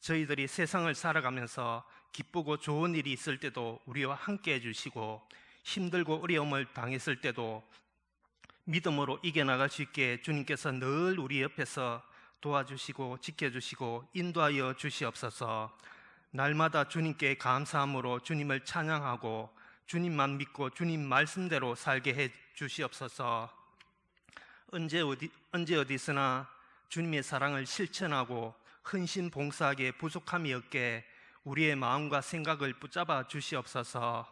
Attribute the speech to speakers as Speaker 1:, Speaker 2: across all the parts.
Speaker 1: 저희들이 세상을 살아가면서 기쁘고 좋은 일이 있을 때도 우리와 함께 해주시고, 힘들고 어려움을 당했을 때도 믿음으로 이겨나갈 수 있게 주님께서 늘 우리 옆에서 도와주시고 지켜주시고 인도하여 주시옵소서. 날마다 주님께 감사함으로 주님을 찬양하고 주님만 믿고 주님 말씀대로 살게 해 주시옵소서. 언제 어디서나 주님의 사랑을 실천하고 헌신 봉사하기에 부족함이 없게 우리의 마음과 생각을 붙잡아 주시옵소서.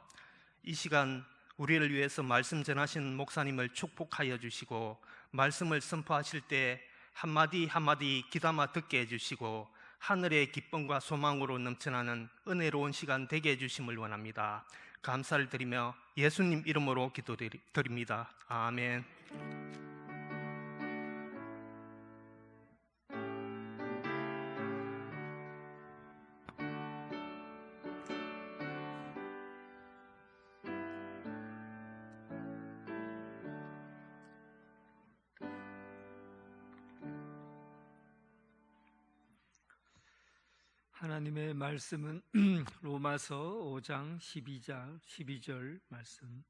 Speaker 1: 이 시간 우리를 위해서 말씀 전하신 목사님을 축복하여 주시고, 말씀을 선포하실 때 한마디 한마디 귀담아 듣게 해주시고, 하늘의 기쁨과 소망으로 넘쳐나는 은혜로운 시간 되게 해주심을 원합니다. 감사를 드리며 예수님 이름으로 기도드립니다. 아멘.
Speaker 2: 하나님의 말씀은 로마서 5장 12절 말씀.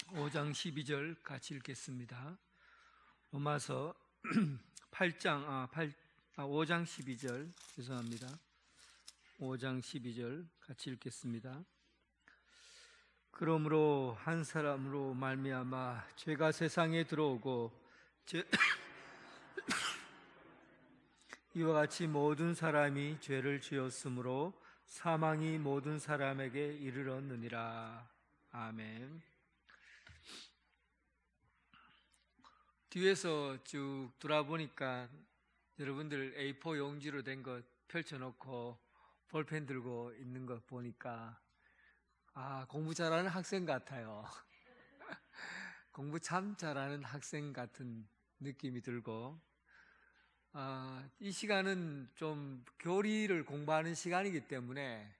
Speaker 2: (5장 12절) 같이 읽겠습니다. 로마서 5장 12절, 죄송합니다. 5장 12절 같이 읽겠습니다. 그러므로 한 사람으로 말미암아 죄가 세상에 들어오고 이와 같이 모든 사람이 죄를 지었으므로 사망이 모든 사람에게 이르렀느니라. 아멘. 뒤에서 쭉 돌아보니까 여러분들 A4 용지로 된 것 펼쳐놓고 볼펜 들고 있는 것 보니까 공부 잘하는 학생 같아요. 공부 참 잘하는 학생 같은 느낌이 들고, 이 시간은 좀 교리를 공부하는 시간이기 때문에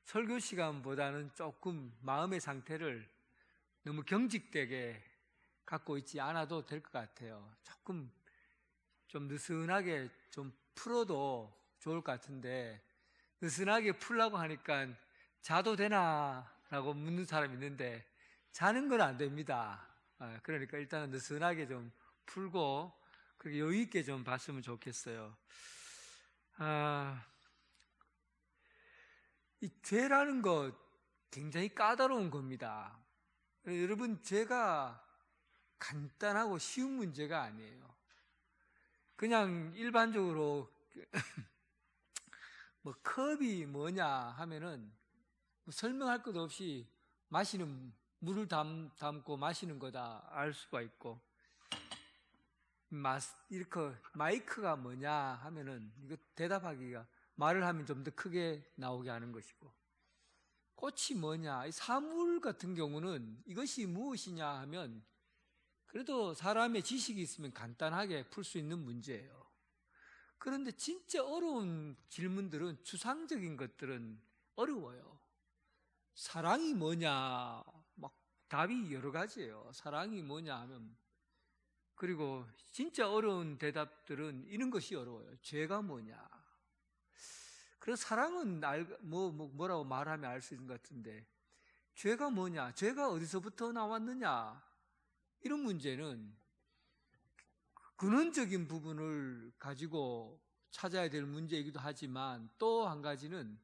Speaker 2: 설교 시간보다는 조금 마음의 상태를 너무 경직되게 갖고 있지 않아도 될 것 같아요. 조금 좀 느슨하게 좀 풀어도 좋을 것 같은데, 느슨하게 풀라고 하니까 자도 되나? 라고 묻는 사람이 있는데, 자는 건 안 됩니다. 그러니까 일단은 느슨하게 좀 풀고, 그렇게 여유있게 좀 봤으면 좋겠어요. 이 죄라는 것 굉장히 까다로운 겁니다. 여러분, 죄가 간단하고 쉬운 문제가 아니에요. 그냥 일반적으로 뭐 컵이 뭐냐 하면은 설명할 것도 없이 마시는 물을 담고 마시는 거다 알 수가 있고, 이렇게 마이크가 뭐냐 하면은 이거 대답하기가 말을 하면 좀 더 크게 나오게 하는 것이고, 꽃이 뭐냐, 이 사물 같은 경우는 이것이 무엇이냐 하면 그래도 사람의 지식이 있으면 간단하게 풀 수 있는 문제예요. 그런데 진짜 어려운 질문들은, 추상적인 것들은 어려워요. 사랑이 뭐냐, 막 답이 여러 가지예요. 사랑이 뭐냐 하면, 그리고 진짜 어려운 대답들은 이런 것이 어려워요. 죄가 뭐냐. 그래서 사랑은 뭐라고 말하면 알 수 있는 것 같은데, 죄가 뭐냐, 죄가 어디서부터 나왔느냐, 이런 문제는 근원적인 부분을 가지고 찾아야 될 문제이기도 하지만, 또 한 가지는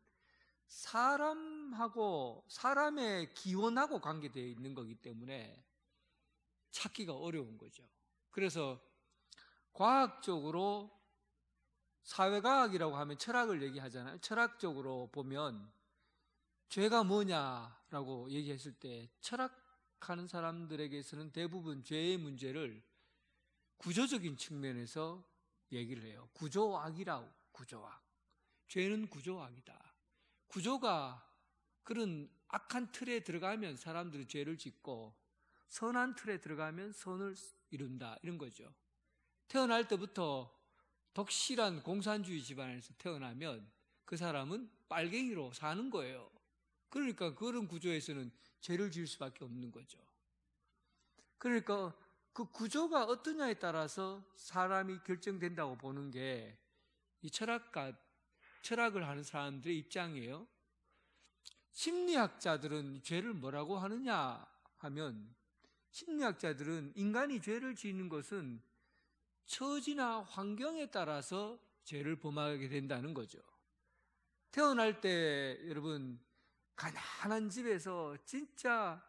Speaker 2: 사람의 기원하고 관계되어 있는 거기 때문에 찾기가 어려운 거죠. 그래서 과학적으로, 사회과학이라고 하면 철학을 얘기하잖아요. 철학적으로 보면 죄가 뭐냐라고 얘기했을 때, 철학하는 사람들에게서는 대부분 죄의 문제를 구조적인 측면에서 얘기를 해요. 구조학이라고. 구조학. 죄는 구조학이다. 구조가 그런 악한 틀에 들어가면 사람들이 죄를 짓고, 선한 틀에 들어가면 선을 이룬다, 이런 거죠. 태어날 때부터 독실한 공산주의 집안에서 태어나면 그 사람은 빨갱이로 사는 거예요. 그러니까 그런 구조에서는 죄를 지을 수밖에 없는 거죠. 그러니까 그 구조가 어떠냐에 따라서 사람이 결정된다고 보는 게 이 철학을 하는 사람들의 입장이에요. 심리학자들은 죄를 뭐라고 하느냐 하면, 심리학자들은 인간이 죄를 짓는 것은 처지나 환경에 따라서 죄를 범하게 된다는 거죠. 태어날 때 여러분 가난한 집에서 진짜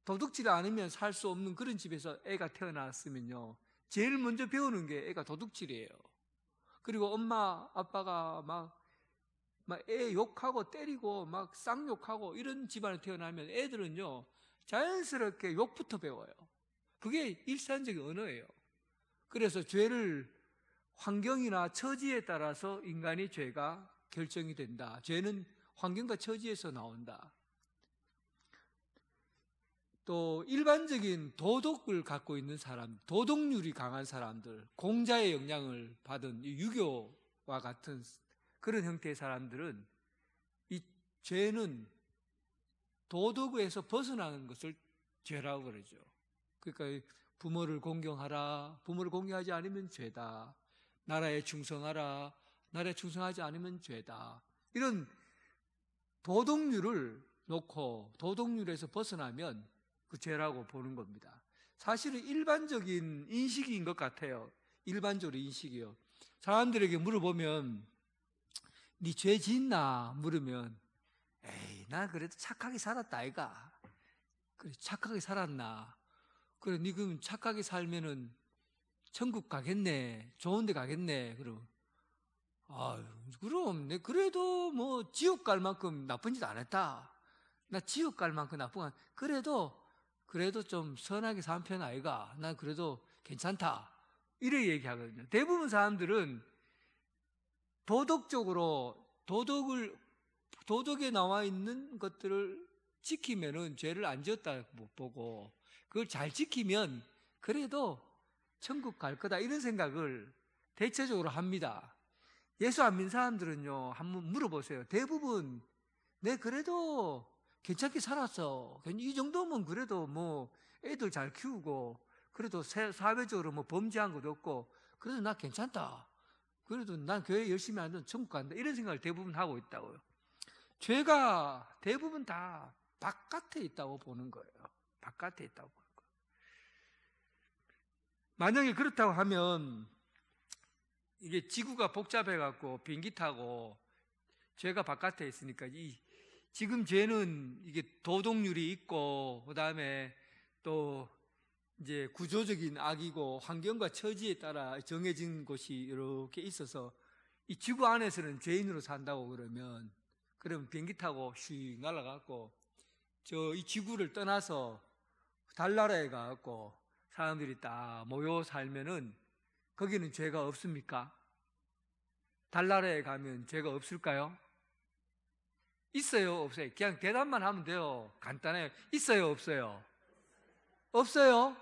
Speaker 2: 도둑질 않으면 살 수 없는 그런 집에서 애가 태어났으면요, 제일 먼저 배우는 게 애가 도둑질이에요. 그리고 엄마 아빠가 막 애 욕하고 때리고 막 쌍욕하고 이런 집안에 태어나면 애들은요 자연스럽게 욕부터 배워요. 그게 일상적인 언어예요. 그래서 죄를 환경이나 처지에 따라서 인간의 죄가 결정이 된다. 죄는 환경과 처지에서 나온다. 또 일반적인 도덕을 갖고 있는 사람, 도덕률이 강한 사람들, 공자의 영향을 받은 유교와 같은 그런 형태의 사람들은 이 죄는 도덕에서 벗어나는 것을 죄라고 그러죠. 그러니까 부모를 공경하라, 부모를 공경하지 않으면 죄다. 나라에 충성하라, 나라에 충성하지 않으면 죄다. 이런 도덕률을 놓고 도덕률에서 벗어나면 그 죄라고 보는 겁니다. 사실은 일반적인 인식인 것 같아요. 일반적으로 인식이요. 사람들에게 물어보면 네 죄 짓나 물으면 에이 나 그래도 착하게 살았다 아이가. 그래 착하게 살았나. 그래 네 그럼 착하게 살면은 천국 가겠네, 좋은 데 가겠네. 그럼 아유 그럼 내 그래도 뭐 지옥 갈 만큼 나쁜 짓 안 했다. 나 지옥 갈 만큼 나쁜 건 그래도 좀 선하게 산 편 아이가. 난 그래도 괜찮다. 이래 얘기하거든요. 대부분 사람들은 도덕적으로 도덕에 나와 있는 것들을 지키면은 죄를 안 지었다 보고, 그걸 잘 지키면 그래도 천국 갈 거다 이런 생각을 대체적으로 합니다. 예수 안 믿는 사람들은요 한번 물어보세요. 대부분 내 그래도 괜찮게 살았어, 이 정도면 그래도 뭐 애들 잘 키우고 그래도 사회적으로 뭐 범죄한 것도 없고 그래도 나 괜찮다, 그래도 난 교회 열심히 하면 천국 간다 이런 생각을 대부분 하고 있다고요. 죄가 대부분 다 바깥에 있다고 보는 거예요. 바깥에 있다고 보는 거예요. 만약에 그렇다고 하면 이게 지구가 복잡해갖고 비행기 타고 죄가 바깥에 있으니까 지금 죄는 이게 도덕률이 있고 그다음에 또 이제 구조적인 악이고 환경과 처지에 따라 정해진 곳이 이렇게 있어서 이 지구 안에서는 죄인으로 산다고 그러면 비행기 타고 슉 날아가고 이 지구를 떠나서 달나라에 가갖고 사람들이 딱 모여 살면은 거기는 죄가 없습니까? 달나라에 가면 죄가 없을까요? 있어요, 없어요? 그냥 대답만 하면 돼요. 간단해요. 있어요, 없어요? 없어요?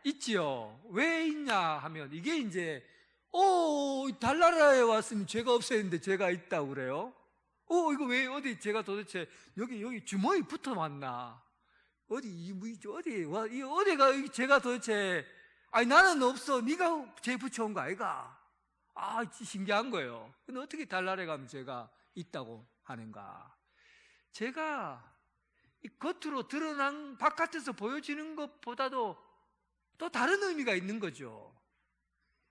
Speaker 2: 있지요. 왜 있냐 하면 이게 이제 달나라에 왔으면 죄가 없어야 했는데 죄가 있다고 그래요? 이거 왜 어디 제가 도대체 여기 주머니 붙어 왔나? 어디가 제가 도대체 아니 나는 없어. 네가 죄 붙여온 거 아이가? 신기한 거예요. 근데 어떻게 달나라에 가면 죄가 있다고 하는가? 제가 이 겉으로 드러난 바깥에서 보여지는 것보다도 또 다른 의미가 있는 거죠.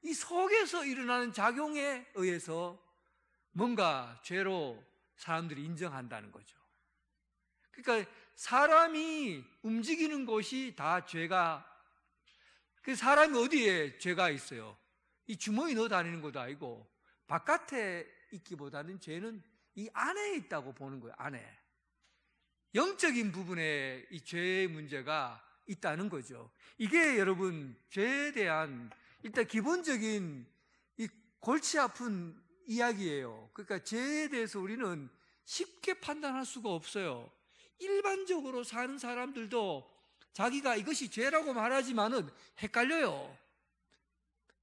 Speaker 2: 이 속에서 일어나는 작용에 의해서 뭔가 죄로 사람들이 인정한다는 거죠. 그러니까 사람이 움직이는 곳이 다 죄가, 그 사람이 어디에 죄가 있어요? 이 주머니 넣어 다니는 것도 아니고 바깥에 있기보다는 죄는 이 안에 있다고 보는 거예요. 안에 영적인 부분에 이 죄의 문제가 있다는 거죠. 이게 여러분 죄에 대한 일단 기본적인 이 골치 아픈 이야기예요. 그러니까 죄에 대해서 우리는 쉽게 판단할 수가 없어요. 일반적으로 사는 사람들도 자기가 이것이 죄라고 말하지만은 헷갈려요.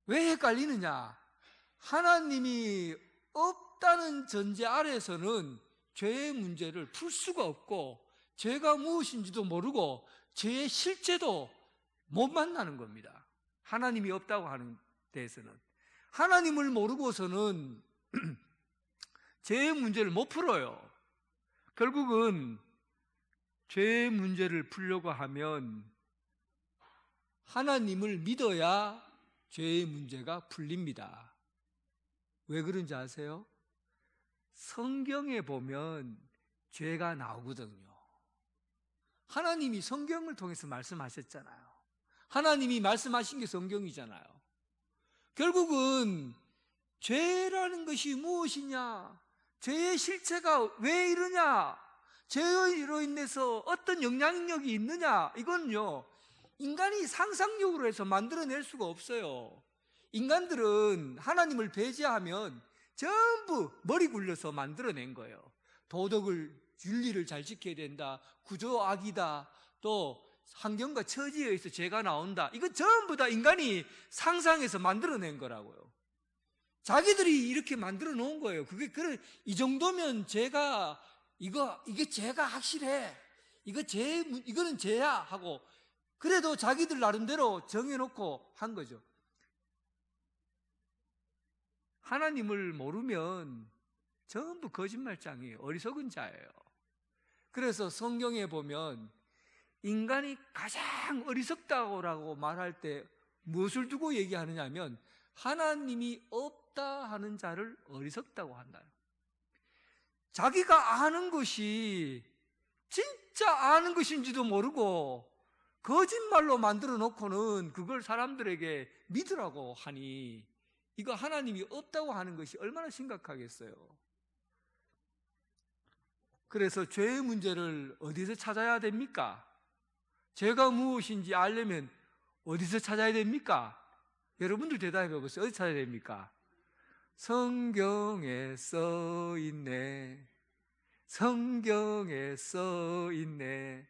Speaker 2: 왜 헷갈리느냐? 하나님이 없다는 전제 아래서는 죄의 문제를 풀 수가 없고 죄가 무엇인지도 모르고 죄의 실제도 못 만나는 겁니다. 하나님이 없다고 하는 데에서는. 하나님을 모르고서는 죄의 문제를 못 풀어요. 결국은 죄의 문제를 풀려고 하면 하나님을 믿어야 죄의 문제가 풀립니다. 왜 그런지 아세요? 성경에 보면 죄가 나오거든요. 하나님이 성경을 통해서 말씀하셨잖아요. 하나님이 말씀하신 게 성경이잖아요. 결국은 죄라는 것이 무엇이냐? 죄의 실체가 왜 이러냐? 죄로 인해서 어떤 영향력이 있느냐? 이건요, 인간이 상상력으로 해서 만들어낼 수가 없어요. 인간들은 하나님을 배제하면 전부 머리 굴려서 만들어낸 거예요. 도덕을, 윤리를 잘 지켜야 된다, 구조악이다, 또 환경과 처지에 의해서 죄가 나온다. 이거 전부 다 인간이 상상해서 만들어낸 거라고요. 자기들이 이렇게 만들어 놓은 거예요. 이 정도면 죄가, 이게 죄가 확실해. 이거는 죄야 하고, 그래도 자기들 나름대로 정해놓고 한 거죠. 하나님을 모르면 전부 거짓말장이에요. 어리석은 자예요. 그래서 성경에 보면 인간이 가장 어리석다고 말할 때 무엇을 두고 얘기하느냐 하면 하나님이 없다 하는 자를 어리석다고 한다. 자기가 아는 것이 진짜 아는 것인지도 모르고 거짓말로 만들어 놓고는 그걸 사람들에게 믿으라고 하니 이거 하나님이 없다고 하는 것이 얼마나 심각하겠어요. 그래서 죄의 문제를 어디서 찾아야 됩니까? 죄가 무엇인지 알려면 어디서 찾아야 됩니까? 여러분들 대답해 보세요. 어디 찾아야 됩니까? 성경에 써 있네. 성경에 써 있네.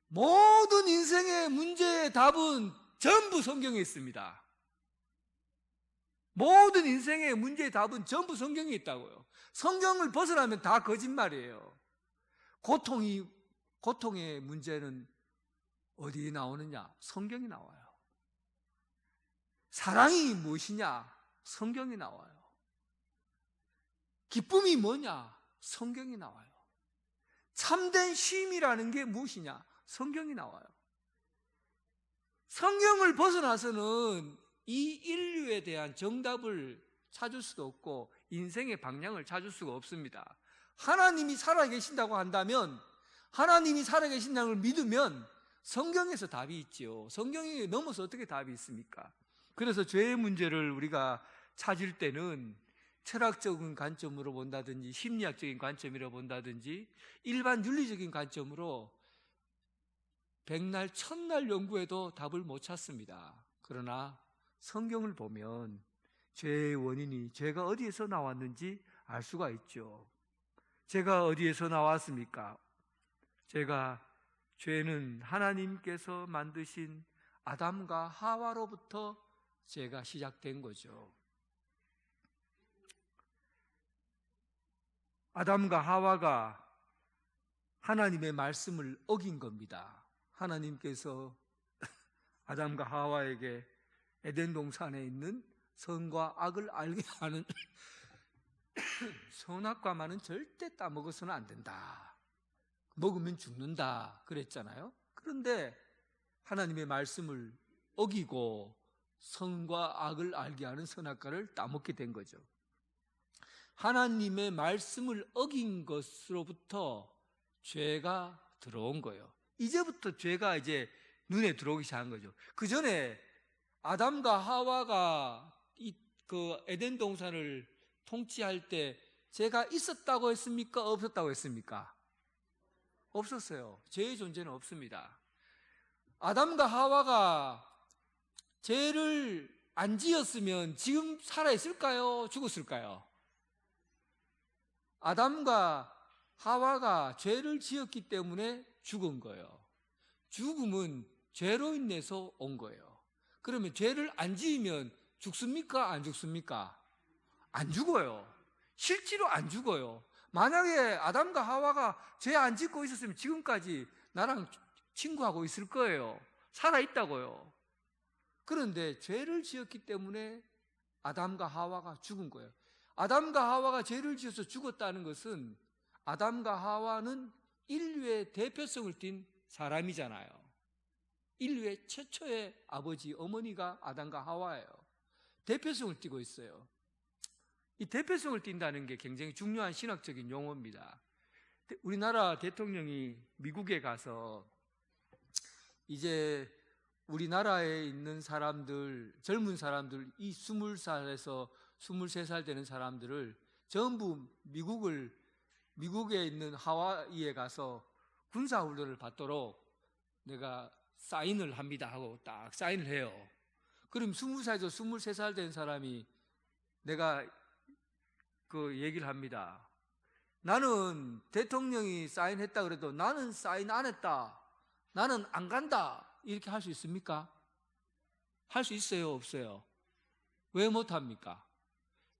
Speaker 2: 모든 인생의 문제의 답은 전부 성경에 있습니다. 모든 인생의 문제의 답은 전부 성경에 있다고요. 성경을 벗어나면 다 거짓말이에요. 고통의 문제는 어디에 나오느냐? 성경이 나와요. 사랑이 무엇이냐? 성경이 나와요. 기쁨이 뭐냐? 성경이 나와요. 참된 쉼이라는 게 무엇이냐? 성경이 나와요. 성경을 벗어나서는 이 인류에 대한 정답을 찾을 수도 없고 인생의 방향을 찾을 수가 없습니다. 하나님이 살아계신다고 한다면, 하나님이 살아계신다는 걸 믿으면 성경에서 답이 있지요. 성경이 넘어서 어떻게 답이 있습니까? 그래서 죄의 문제를 우리가 찾을 때는 철학적인 관점으로 본다든지 심리학적인 관점으로 본다든지 일반 윤리적인 관점으로 백날 천날 연구해도 답을 못 찾습니다. 그러나 성경을 보면 죄의 원인이 죄가 어디에서 나왔는지 알 수가 있죠. 죄가 어디에서 나왔습니까? 죄는 하나님께서 만드신 아담과 하와로부터 죄가 시작된 거죠. 아담과 하와가 하나님의 말씀을 어긴 겁니다. 하나님께서 아담과 하와에게 에덴 동산에 있는 선과 악을 알게 하는 선악과만은 절대 따먹어서는 안 된다. 먹으면 죽는다 그랬잖아요. 그런데 하나님의 말씀을 어기고 선과 악을 알게 하는 선악과를 따먹게 된 거죠. 하나님의 말씀을 어긴 것으로부터 죄가 들어온 거예요. 이제부터 죄가 이제 눈에 들어오기 시작한 거죠. 그 전에 아담과 하와가 그 에덴 동산을 통치할 때 죄가 있었다고 했습니까? 없었다고 했습니까? 없었어요. 죄의 존재는 없습니다. 아담과 하와가 죄를 안 지었으면 지금 살아있을까요? 죽었을까요? 아담과 하와가 죄를 지었기 때문에 죽은 거예요. 죽음은 죄로 인해서 온 거예요. 그러면 죄를 안 지으면 죽습니까? 안 죽습니까? 안 죽어요. 실제로 안 죽어요. 만약에 아담과 하와가 죄 안 짓고 있었으면 지금까지 나랑 친구하고 있을 거예요. 살아있다고요. 그런데 죄를 지었기 때문에 아담과 하와가 죽은 거예요. 아담과 하와가 죄를 지어서 죽었다는 것은 아담과 하와는 인류의 대표성을 띤 사람이잖아요. 인류의 최초의 아버지, 어머니가 아담과 하와예요. 대표성을 띠고 있어요. 이 대표성을 띈다는 게 굉장히 중요한 신학적인 용어입니다. 우리나라 대통령이 미국에 가서 이제 우리나라에 있는 사람들, 젊은 사람들, 이 20살에서 23살 되는 사람들을 전부 미국에 있는 하와이에 가서 군사훈련을 받도록 내가 사인을 합니다 하고 딱 사인을 해요. 그럼 20살에서 23살 된 사람이 내가 그 얘기를 합니다. 나는 대통령이 사인했다 그래도 나는 사인 안 했다. 나는 안 간다. 이렇게 할 수 있습니까? 할 수 있어요? 없어요? 왜 못합니까?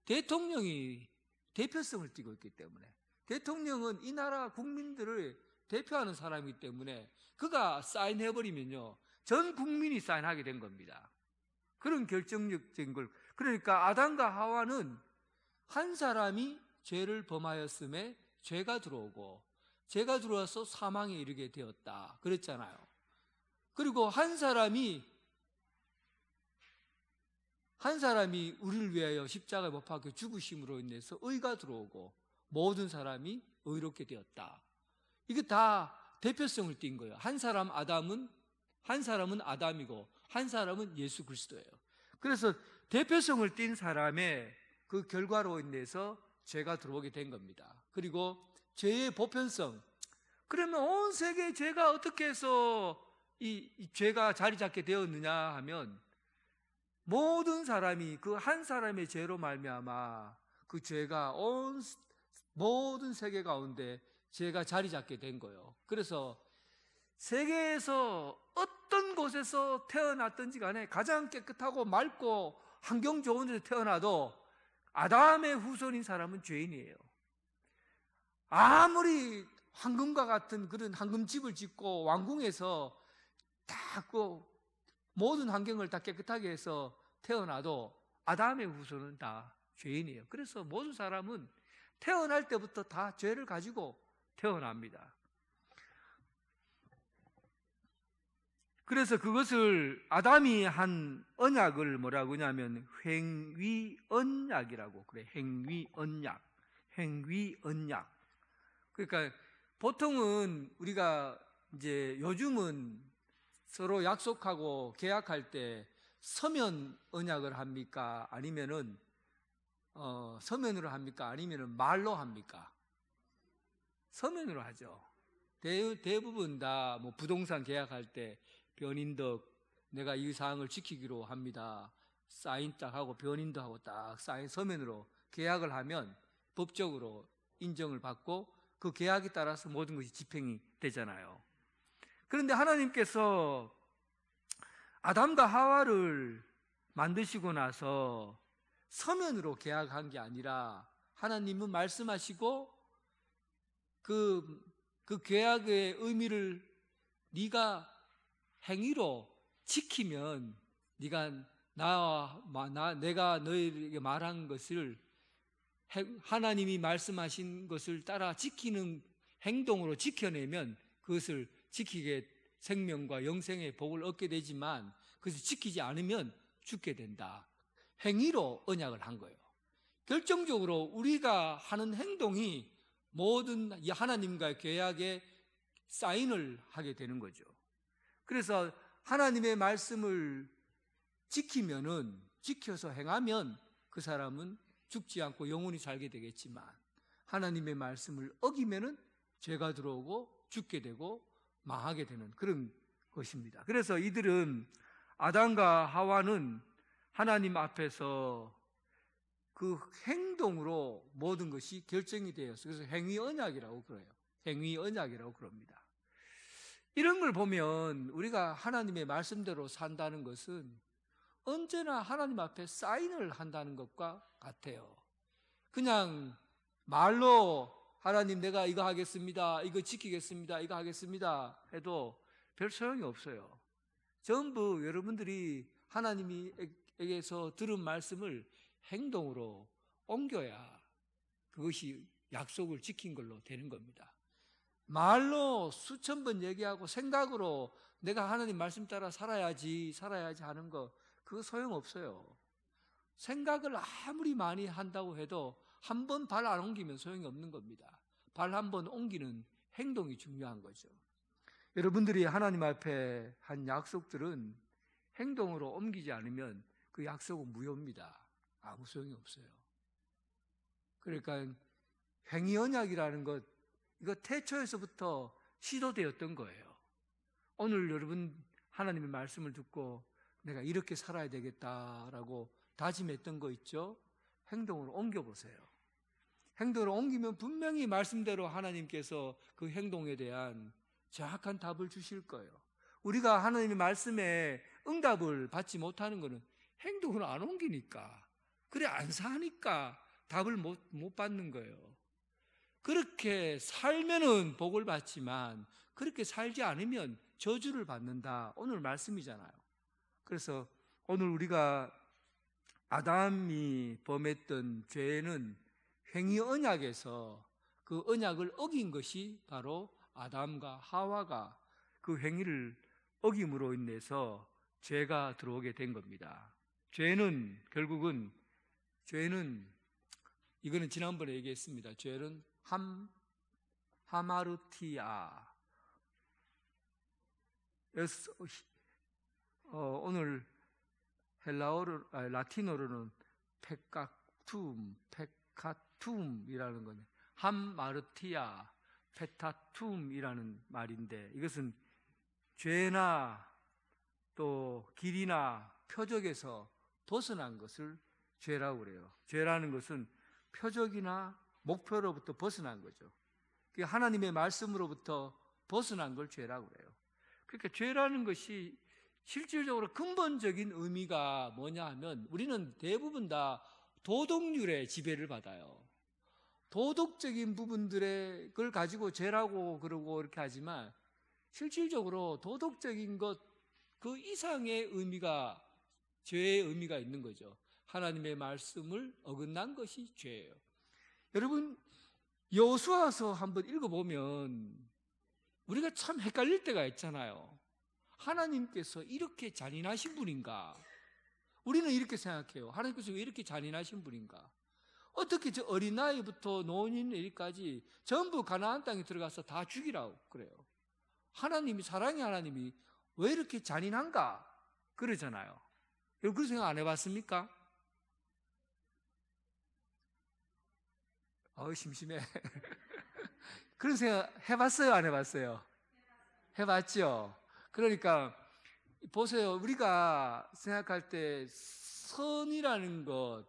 Speaker 2: 대통령이 대표성을 띠고 있기 때문에, 대통령은 이 나라 국민들을 대표하는 사람이기 때문에 그가 사인해버리면요 전 국민이 사인하게 된 겁니다. 그런 결정적인 걸. 그러니까 아담과 하와는 한 사람이 죄를 범하였음에 죄가 들어오고, 죄가 들어와서 사망에 이르게 되었다 그랬잖아요. 그리고 한 사람이 우리를 위하여 십자가에 못 박혀 죽으심으로 인해서 의가 들어오고 모든 사람이 의롭게 되었다. 이게 다 대표성을 띈 거예요. 한 사람은 아담이고 한 사람은 예수 그리스도예요. 그래서 대표성을 띈 사람의 그 결과로 인해서 죄가 들어오게 된 겁니다. 그리고 죄의 보편성. 그러면 온 세계의 죄가 어떻게 해서 이 죄가 자리 잡게 되었느냐 하면, 모든 사람이 그 한 사람의 죄로 말미암아 그 죄가 온 모든 세계 가운데 죄가 자리 잡게 된 거예요. 그래서 세계에서 어떤 곳에서 태어났든지 간에 가장 깨끗하고 맑고 환경 좋은 데서 태어나도 아담의 후손인 사람은 죄인이에요. 아무리 황금과 같은 그런 황금집을 짓고 왕궁에서 다 그 모든 환경을 다 깨끗하게 해서 태어나도 아담의 후손은 다 죄인이에요. 그래서 모든 사람은 태어날 때부터 다 죄를 가지고 태어납니다. 그래서 그것을 아담이 한 언약을 뭐라고 하냐면 행위언약이라고 그래. 행위언약. 그러니까 보통은 우리가 이제 요즘은 서로 약속하고 계약할 때 서면 언약을 합니까? 아니면은 서면으로 합니까? 아니면은 말로 합니까? 서면으로 하죠. 대부분 다 뭐 부동산 계약할 때 변인덕 내가 이 사항을 지키기로 합니다. 사인 딱 하고 변인덕하고 딱 사인 서면으로 계약을 하면 법적으로 인정을 받고 그 계약에 따라서 모든 것이 집행이 되잖아요. 그런데 하나님께서 아담과 하와를 만드시고 나서 서면으로 계약한 게 아니라 하나님은 말씀하시고 그 계약의 의미를 네가 행위로 지키면 네가 내가 너희에게 말한 것을 하나님이 말씀하신 것을 따라 지키는 행동으로 지켜내면 그것을 지키게 생명과 영생의 복을 얻게 되지만 그것을 지키지 않으면 죽게 된다. 행위로 언약을 한 거예요. 결정적으로 우리가 하는 행동이 모든 하나님과의 계약에 사인을 하게 되는 거죠. 그래서 하나님의 말씀을 지켜서 행하면 그 사람은 죽지 않고 영원히 살게 되겠지만, 하나님의 말씀을 어기면은 죄가 들어오고 죽게 되고 망하게 되는 그런 것입니다. 그래서 이들은, 아담과 하와는 하나님 앞에서 그 행동으로 모든 것이 결정이 되었어요. 그래서 행위언약이라고 그래요. 행위언약이라고 그럽니다. 이런 걸 보면 우리가 하나님의 말씀대로 산다는 것은 언제나 하나님 앞에 사인을 한다는 것과 같아요. 그냥 말로 하나님 내가 이거 하겠습니다, 이거 지키겠습니다, 이거 하겠습니다 해도 별 소용이 없어요. 전부 여러분들이 하나님에게서 들은 말씀을 행동으로 옮겨야 그것이 약속을 지킨 걸로 되는 겁니다. 말로 수천 번 얘기하고 생각으로 내가 하나님 말씀 따라 살아야지 하는 거 그거 소용없어요. 생각을 아무리 많이 한다고 해도 한 번 발 안 옮기면 소용이 없는 겁니다. 발 한 번 옮기는 행동이 중요한 거죠. 여러분들이 하나님 앞에 한 약속들은 행동으로 옮기지 않으면 그 약속은 무효입니다. 아무 소용이 없어요. 그러니까 행위 언약이라는 것, 이거 태초에서부터 시도되었던 거예요. 오늘 여러분 하나님의 말씀을 듣고 내가 이렇게 살아야 되겠다라고 다짐했던 거 있죠? 행동으로 옮겨보세요. 행동으로 옮기면 분명히 말씀대로 하나님께서 그 행동에 대한 정확한 답을 주실 거예요. 우리가 하나님의 말씀에 응답을 받지 못하는 것은 행동으로 안 옮기니까, 그래 안 사니까 답을 못 받는 거예요. 그렇게 살면은 복을 받지만 그렇게 살지 않으면 저주를 받는다. 오늘 말씀이잖아요. 그래서 오늘 우리가 아담이 범했던 죄는 행위 언약에서 그 언약을 어긴 것이 바로 아담과 하와가 그 행위를 어김으로 인해서 죄가 들어오게 된 겁니다. 죄는 결국은 이거는 지난번에 얘기했습니다. 죄는 하마르티아. 오늘 라틴어로는 페카툼이라는 거네. 함마르티아, 페타툼이라는 말인데 이것은 죄나 또 길이나 표적에서 벗어난 것을 죄라고 그래요. 죄라는 것은 표적이나 목표로부터 벗어난 거죠. 하나님의 말씀으로부터 벗어난 걸 죄라고 그래요. 그러니까 죄라는 것이 실질적으로 근본적인 의미가 뭐냐 하면 우리는 대부분 다 도덕률의 지배를 받아요. 도덕적인 부분들의 걸 가지고 죄라고 그러고 이렇게 하지만 실질적으로 도덕적인 것 그 이상의 의미가 죄의 의미가 있는 거죠. 하나님의 말씀을 어긋난 것이 죄예요. 여러분 여호수아서 한번 읽어보면 우리가 참 헷갈릴 때가 있잖아요. 하나님께서 이렇게 잔인하신 분인가? 우리는 이렇게 생각해요. 하나님께서 왜 이렇게 잔인하신 분인가? 어떻게 저 어린 나이부터 노인에까지 전부 가나안 땅에 들어가서 다 죽이라고 그래요. 하나님이, 사랑의 하나님이 왜 이렇게 잔인한가? 그러잖아요. 여러분 그런 생각 안 해봤습니까? 심심해. 그런 생각 해봤어요? 안 해봤어요? 해봤죠? 그러니까 보세요. 우리가 생각할 때 선이라는 것,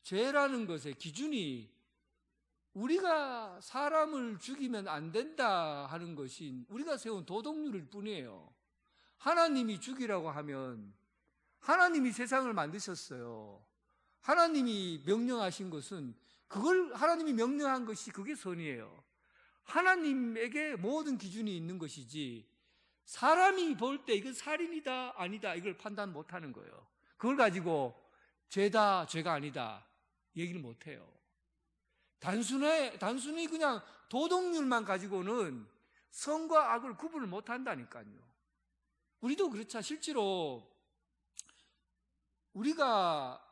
Speaker 2: 죄라는 것의 기준이 우리가 사람을 죽이면 안 된다 하는 것이 우리가 세운 도덕률일 뿐이에요. 하나님이 죽이라고 하면 하나님이 세상을 만드셨어요. 하나님이 명령하신 것은 그걸 하나님이 명령한 것이 그게 선이에요. 하나님에게 모든 기준이 있는 것이지 사람이 볼 때 이건 살인이다 아니다 이걸 판단 못하는 거예요. 그걸 가지고 죄다 죄가 아니다 얘기를 못해요. 단순히 그냥 도덕률만 가지고는 선과 악을 구분을 못한다니까요. 우리도 그렇죠. 실제로 우리가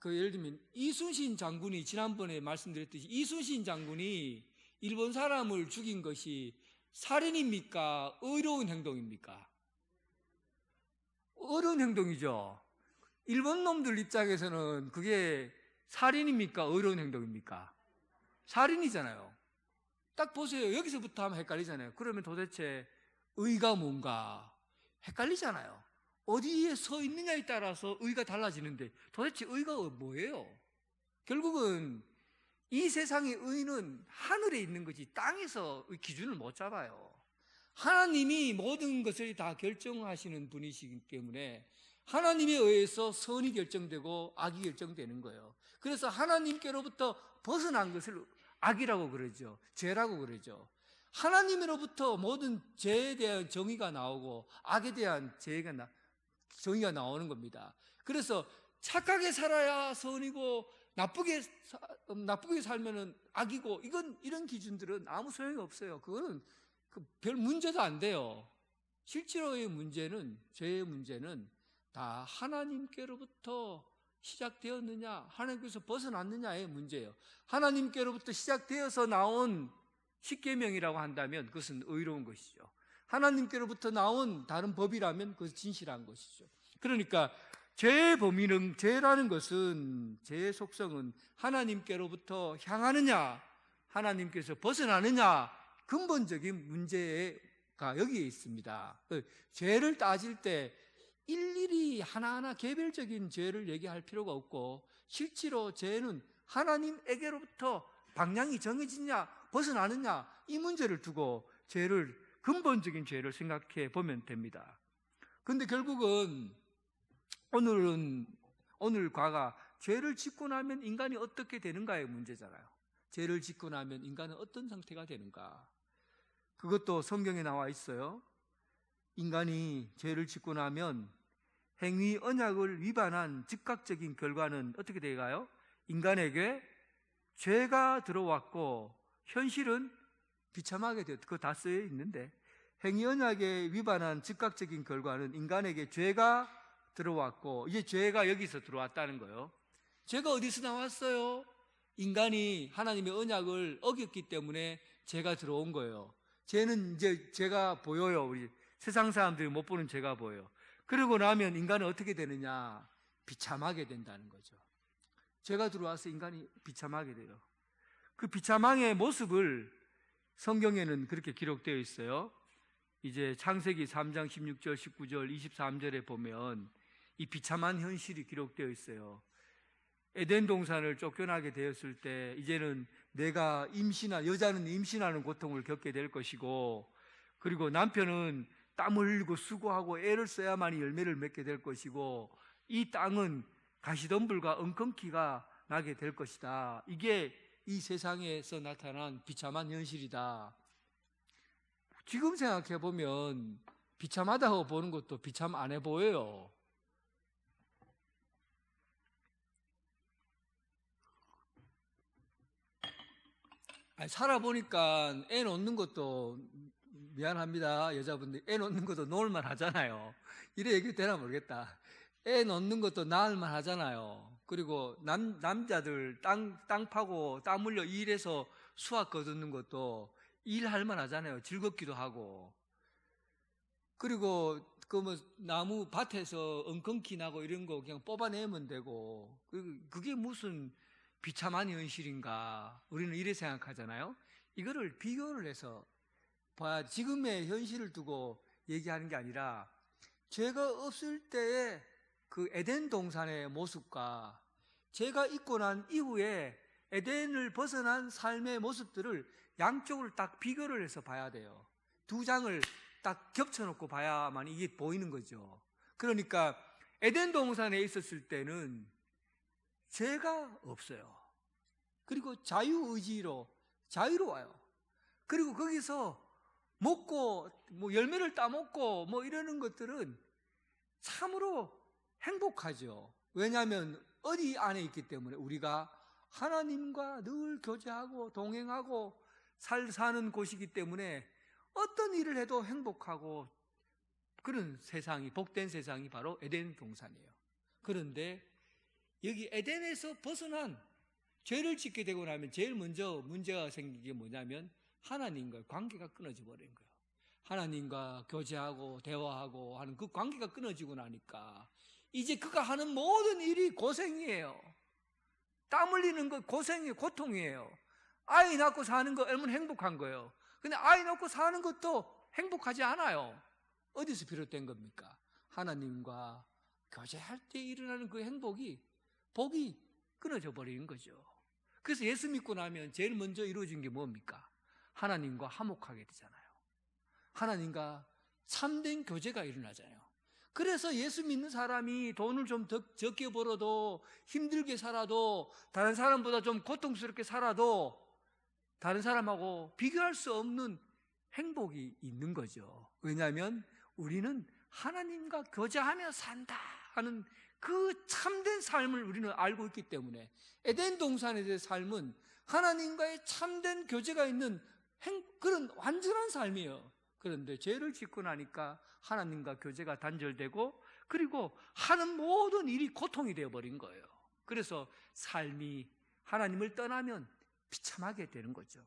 Speaker 2: 예를 들면 이순신 장군이 지난번에 말씀드렸듯이 이순신 장군이 일본 사람을 죽인 것이 살인입니까? 의로운 행동입니까? 어려운 행동이죠. 일본 놈들 입장에서는 그게 살인입니까? 의로운 행동입니까? 살인이잖아요. 딱 보세요. 여기서부터 하면 헷갈리잖아요. 그러면 도대체 의가 뭔가 헷갈리잖아요. 어디에 서 있느냐에 따라서 의가 달라지는데 도대체 의가 뭐예요? 결국은 이 세상의 의는 하늘에 있는 거지 땅에서 기준을 못 잡아요. 하나님이 모든 것을 다 결정하시는 분이시기 때문에 하나님에 의해서 선이 결정되고 악이 결정되는 거예요. 그래서 하나님께로부터 벗어난 것을 악이라고 그러죠. 죄라고 그러죠. 하나님으로부터 모든 죄에 대한 정의가 나오고 악에 대한 정의가 나오는 겁니다. 그래서 착하게 살아야 선이고 나쁘게 살면은 악이고 이런 기준들은 아무 소용이 없어요. 그거는 별 문제도 안 돼요. 실제로의 문제는, 죄의 문제는 다 하나님께로부터 시작되었느냐, 하나님께서 벗어났느냐의 문제예요. 하나님께로부터 시작되어서 나온 십계명이라고 한다면 그것은 의로운 것이죠. 하나님께로부터 나온 다른 법이라면 그것은 진실한 것이죠. 그러니까 죄의 범위는, 죄라는 것은, 죄의 속성은 하나님께로부터 향하느냐, 하나님께서 벗어나느냐, 근본적인 문제가 여기에 있습니다. 죄를 따질 때 일일이 하나하나 개별적인 죄를 얘기할 필요가 없고, 실제로 죄는 하나님에게로부터 방향이 정해지냐 벗어나느냐, 이 문제를 두고 근본적인 죄를 생각해 보면 됩니다. 그런데 결국은 오늘과가 죄를 짓고 나면 인간이 어떻게 되는가의 문제잖아요. 죄를 짓고 나면 인간은 어떤 상태가 되는가, 그것도 성경에 나와 있어요. 인간이 죄를 짓고 나면 행위 언약을 위반한 즉각적인 결과는 어떻게 되가요? 인간에게 죄가 들어왔고, 현실은 비참하게 되었다. 그거 다 쓰여 있는데, 행위 언약에 위반한 즉각적인 결과는 인간에게 죄가 들어왔고, 이제 죄가 여기서 들어왔다는 거예요. 죄가 어디서 나왔어요? 인간이 하나님의 언약을 어겼기 때문에 죄가 들어온 거예요. 죄는 이제 죄가 보여요. 우리 세상 사람들이 못 보는 죄가 보여요. 그러고 나면 인간은 어떻게 되느냐? 비참하게 된다는 거죠. 죄가 들어와서 인간이 비참하게 돼요. 그 비참함의 모습을 성경에는 그렇게 기록되어 있어요. 이제 창세기 3장 16절, 19절, 23절에 보면 이 비참한 현실이 기록되어 있어요. 에덴 동산을 쫓겨나게 되었을 때 이제는 여자는 임신하는 고통을 겪게 될 것이고, 그리고 남편은 땀을 흘리고 수고하고 애를 써야만이 열매를 맺게 될 것이고, 이 땅은 가시덤불과 엉겅퀴가 나게 될 것이다. 이게 이 세상에서 나타난 비참한 현실이다. 지금 생각해 보면 비참하다고 보는 것도 비참 안 해 보여요. 살아보니까 애 놓는 것도, 미안합니다 여자분들, 애 놓는 것도 놓을만 하잖아요. 이래 얘기 되나 모르겠다. 애 놓는 것도 나을만 하잖아요. 그리고 남자들 땅 파고 땀 흘려 일해서 수확 거두는 것도 일할만 하잖아요. 즐겁기도 하고. 그리고 뭐 나무 밭에서 엉겅퀴 나고 이런 거 그냥 뽑아내면 되고, 그게 무슨 비참한 현실인가, 우리는 이래 생각하잖아요. 이거를 비교를 해서 봐야, 지금의 현실을 두고 얘기하는 게 아니라 죄가 없을 때의 그 에덴 동산의 모습과 죄가 있고 난 이후에 에덴을 벗어난 삶의 모습들을 양쪽을 딱 비교를 해서 봐야 돼요. 두 장을 딱 겹쳐놓고 봐야만 이게 보이는 거죠. 그러니까 에덴 동산에 있었을 때는 죄가 없어요. 그리고 자유의지로 자유로워요. 그리고 거기서 먹고 뭐 열매를 따먹고 뭐 이러는 것들은 참으로 행복하죠. 왜냐하면 어디 안에 있기 때문에, 우리가 하나님과 늘 교제하고 동행하고 사는 곳이기 때문에 어떤 일을 해도 행복하고 그런 세상이, 복된 세상이 바로 에덴 동산이에요. 그런데 여기 에덴에서 벗어난, 죄를 짓게 되고 나면 제일 먼저 문제가 생긴 게 뭐냐면 하나님과의 관계가 끊어져 버린 거예요. 하나님과 교제하고 대화하고 하는 그 관계가 끊어지고 나니까 이제 그가 하는 모든 일이 고생이에요. 땀 흘리는 거 고생이에요. 고통이에요. 아이 낳고 사는 거 얼마나 행복한 거예요. 근데 아이 낳고 사는 것도 행복하지 않아요. 어디서 비롯된 겁니까? 하나님과 교제할 때 일어나는 그 복이 끊어져 버리는 거죠. 그래서 예수 믿고 나면 제일 먼저 이루어진 게 뭡니까? 하나님과 화목하게 되잖아요. 하나님과 참된 교제가 일어나잖아요. 그래서 예수 믿는 사람이 돈을 좀 적게 벌어도, 힘들게 살아도, 다른 사람보다 좀 고통스럽게 살아도 다른 사람하고 비교할 수 없는 행복이 있는 거죠. 왜냐하면 우리는 하나님과 교제하며 산다 하는 그 참된 삶을 우리는 알고 있기 때문에, 에덴 동산에서의 삶은 하나님과의 참된 교제가 있는 그런 완전한 삶이에요. 그런데 죄를 짓고 나니까 하나님과 교제가 단절되고, 그리고 하는 모든 일이 고통이 되어버린 거예요. 그래서 삶이 하나님을 떠나면 비참하게 되는 거죠.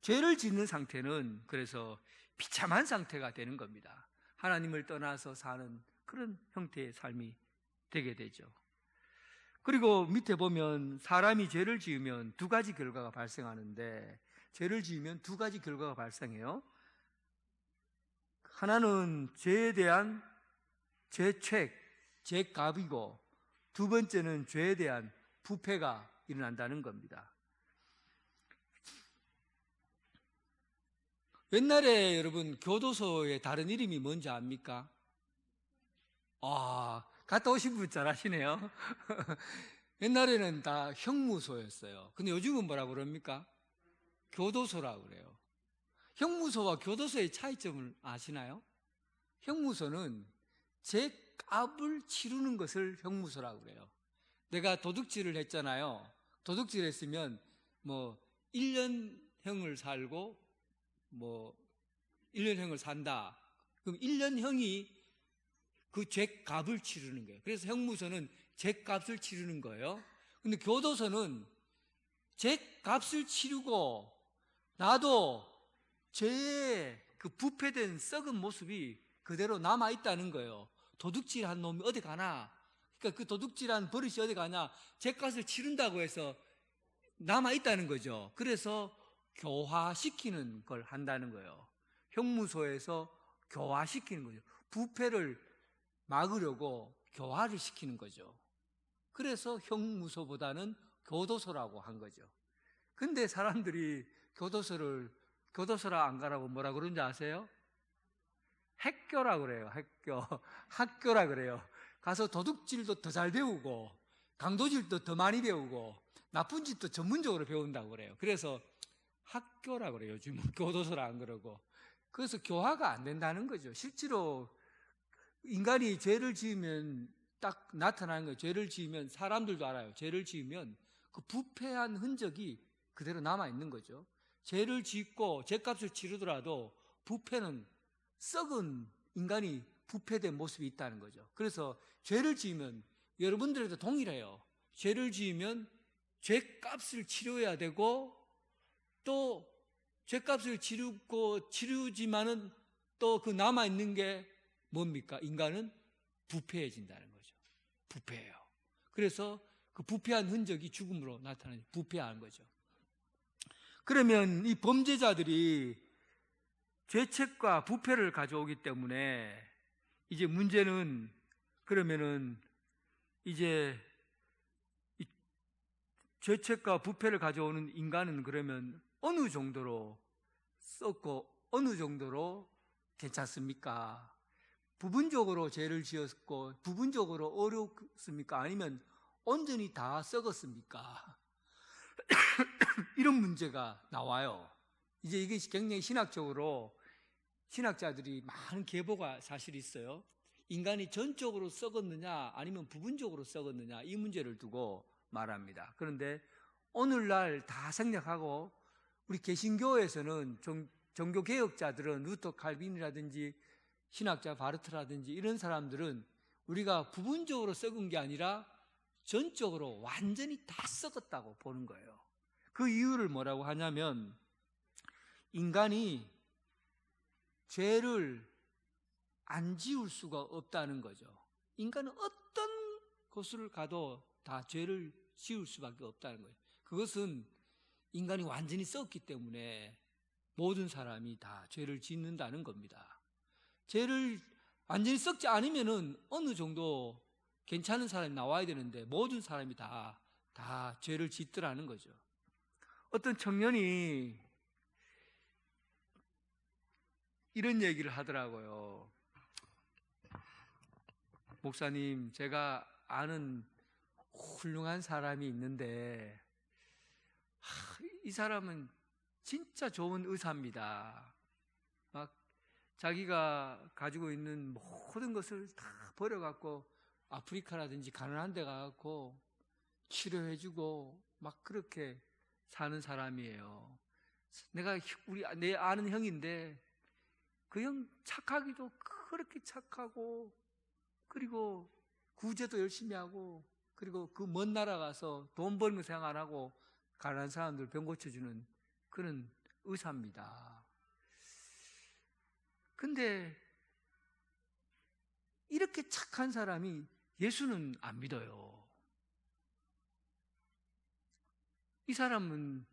Speaker 2: 죄를 짓는 상태는 그래서 비참한 상태가 되는 겁니다. 하나님을 떠나서 사는 그런 형태의 삶이 되게 되죠. 그리고 밑에 보면 사람이 죄를 지으면 두 가지 결과가 발생하는데, 죄를 지으면 두 가지 결과가 발생해요. 하나는 죄에 대한 죄책, 죄값이고, 두 번째는 죄에 대한 부패가 일어난다는 겁니다. 옛날에 여러분 교도소의 다른 이름이 뭔지 압니까? 갔다 오신 분 잘 아시네요. 옛날에는 다 형무소였어요. 근데 요즘은 뭐라고 그럽니까? 교도소라고 그래요. 형무소와 교도소의 차이점을 아시나요? 형무소는 죄값을 치르는 것을 형무소라고 그래요. 내가 도둑질을 했잖아요. 도둑질 했으면 1년형을 살고 1년형을 산다. 그럼 1년형이 그 죄값을 치르는 거예요. 그래서 형무소는 죄값을 치르는 거예요. 근데 교도소는 죄값을 치르고 나도 죄의 그 부패된 썩은 모습이 그대로 남아있다는 거예요. 도둑질한 놈이 어디 가나? 그러니까 그 도둑질한 버릇이 어디 가냐? 죄값을 치른다고 해서 남아있다는 거죠. 그래서 교화시키는 걸 한다는 거예요. 형무소에서 교화시키는 거죠. 부패를 막으려고 교화를 시키는 거죠. 그래서 형무소보다는 교도소라고 한 거죠. 근데 사람들이 교도소라 안 가라고 뭐라 그러는지 아세요? 학교라 그래요. 학교라 그래요. 가서 도둑질도 더 잘 배우고, 강도질도 더 많이 배우고, 나쁜 짓도 전문적으로 배운다고 그래요. 그래서 학교라 그래요. 요즘은 교도소라 안 그러고. 그래서 교화가 안 된다는 거죠. 실제로 인간이 죄를 지으면 딱 나타나는 거예요. 죄를 지으면 사람들도 알아요. 죄를 지으면 그 부패한 흔적이 그대로 남아있는 거죠. 죄를 짓고 죄값을 치르더라도 부패는, 썩은 인간이 부패된 모습이 있다는 거죠. 그래서 죄를 지으면 여러분들에도 동일해요. 죄를 지으면 죄값을 치러야 되고, 또 죄값을 치르지만은 또 그 남아있는 게 뭡니까? 인간은 부패해진다는 거죠. 부패해요. 그래서 그 부패한 흔적이 죽음으로 나타나는, 부패한 거죠. 그러면 이 범죄자들이 죄책과 부패를 가져오기 때문에 이제 문제는, 그러면은 이제 이 죄책과 부패를 가져오는 인간은 그러면 어느 정도로 썩고 어느 정도로 괜찮습니까? 부분적으로 죄를 지었고 부분적으로 어렵습니까? 아니면 온전히 다 썩었습니까? 이런 문제가 나와요. 이제 이게 굉장히 신학자들이 많은 계보가 사실 있어요. 인간이 전적으로 썩었느냐 아니면 부분적으로 썩었느냐, 이 문제를 두고 말합니다. 그런데 오늘날 다 생략하고, 우리 개신교에서는 종교개혁자들은 루터 칼빈이라든지 신학자 바르트라든지 이런 사람들은 우리가 부분적으로 썩은 게 아니라 전적으로 완전히 다 썩었다고 보는 거예요. 그 이유를 뭐라고 하냐면, 인간이 죄를 안 지울 수가 없다는 거죠. 인간은 어떤 곳을 가도 다 죄를 지을 수밖에 없다는 거예요. 그것은 인간이 완전히 썩기 때문에 모든 사람이 다 죄를 짓는다는 겁니다. 죄를 완전히 썩지 않으면은 어느 정도 괜찮은 사람이 나와야 되는데 모든 사람이 다 죄를 짓더라는 거죠. 어떤 청년이 이런 얘기를 하더라고요. 목사님, 제가 아는 훌륭한 사람이 있는데 이 사람은 진짜 좋은 의사입니다. 막 자기가 가지고 있는 모든 것을 다 버려갖고 아프리카라든지 가난한 데 가갖고 치료해주고 막 그렇게 사는 사람이에요. 내 아는 형인데 그 형 착하기도 그렇게 착하고, 그리고 구제도 열심히 하고, 그리고 그 먼 나라 가서 돈 버는 거 생각 안 하고 가난한 사람들 병 고쳐주는 그런 의사입니다. 근데 이렇게 착한 사람이 예수는 안 믿어요. 이 사람이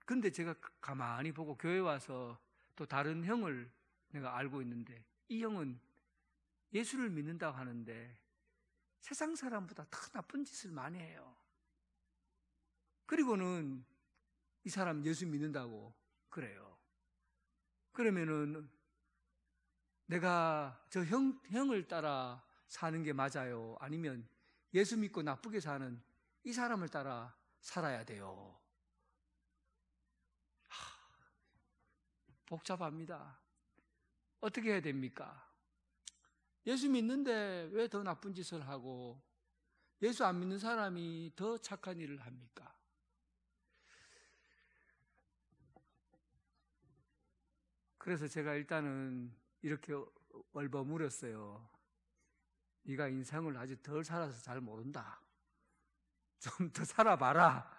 Speaker 2: 근데 제가 가만히 보고 교회 와서 또 다른 형을 내가 알고 있는데, 이 형은 예수를 믿는다고 하는데 세상 사람보다 더 나쁜 짓을 많이 해요. 그리고는 이 사람 예수 믿는다고 그래요. 그러면은 내가 저 형을 따라 사는 게 맞아요? 아니면 예수 믿고 나쁘게 사는 이 사람을 따라 살아야 돼요? 복잡합니다. 어떻게 해야 됩니까? 예수 믿는데 왜 더 나쁜 짓을 하고 예수 안 믿는 사람이 더 착한 일을 합니까? 그래서 제가 일단은 이렇게 얼버무렸어요. 네가 인생을 아직 덜 살아서 잘 모른다. 좀 더 살아봐라.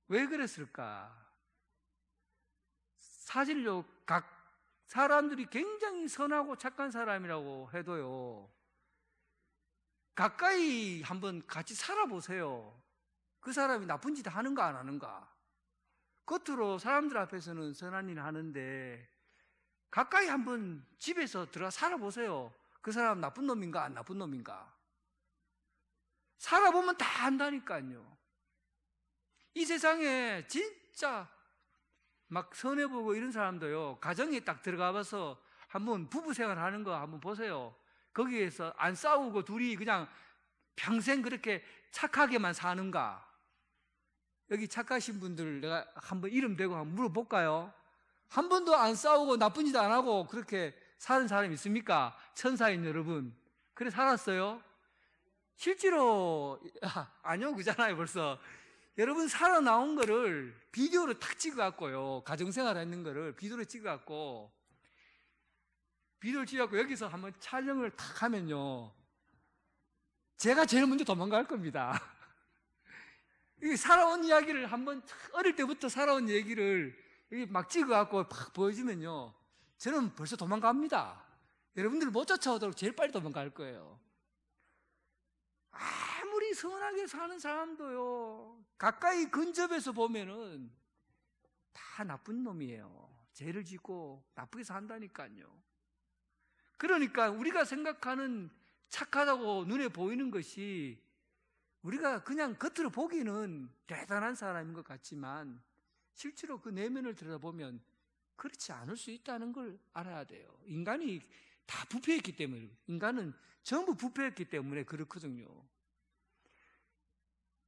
Speaker 2: 왜 그랬을까? 사실요, 각 사람들이 굉장히 선하고 착한 사람이라고 해도요, 가까이 한번 같이 살아보세요. 그 사람이 나쁜 짓 하는가 안 하는가. 겉으로 사람들 앞에서는 선한 일 하는데 가까이 한번 집에서 들어가 살아보세요. 그 사람 나쁜 놈인가 안 나쁜 놈인가. 살아보면 다 안다니까요. 이 세상에 진짜 막 선해보고 이런 사람도요, 가정에 딱 들어가 봐서 한번 부부 생활 하는 거 한번 보세요. 거기에서 안 싸우고 둘이 그냥 평생 그렇게 착하게만 사는가? 여기 착하신 분들 내가 한번 이름 대고 한번 물어볼까요? 한 번도 안 싸우고 나쁜 짓 안 하고 그렇게 사는 사람 있습니까? 천사인 여러분. 그래 살았어요? 실제로 아니요 그잖아요 벌써. 여러분 살아나온 거를 비디오로 탁 찍어갖고요, 가정생활 했는 거를 비디오로 찍어갖고 여기서 한번 촬영을 탁 하면요, 제가 제일 먼저 도망갈 겁니다. 살아온 이야기를 한번 어릴 때부터 살아온 얘기를 막 찍어갖고 팍 보여주면요, 저는 벌써 도망갑니다. 여러분들 못 쫓아오도록 제일 빨리 도망갈 거예요. 아무리 선하게 사는 사람도요, 가까이 근접해서 보면은 다 나쁜 놈이에요. 죄를 짓고 나쁘게 산다니까요. 그러니까 우리가 생각하는 착하다고 눈에 보이는 것이 우리가 그냥 겉으로 보기는 대단한 사람인 것 같지만 실제로 그 내면을 들여다보면 그렇지 않을 수 있다는 걸 알아야 돼요. 인간이 다 부패했기 때문에, 인간은 전부 부패했기 때문에 그렇거든요.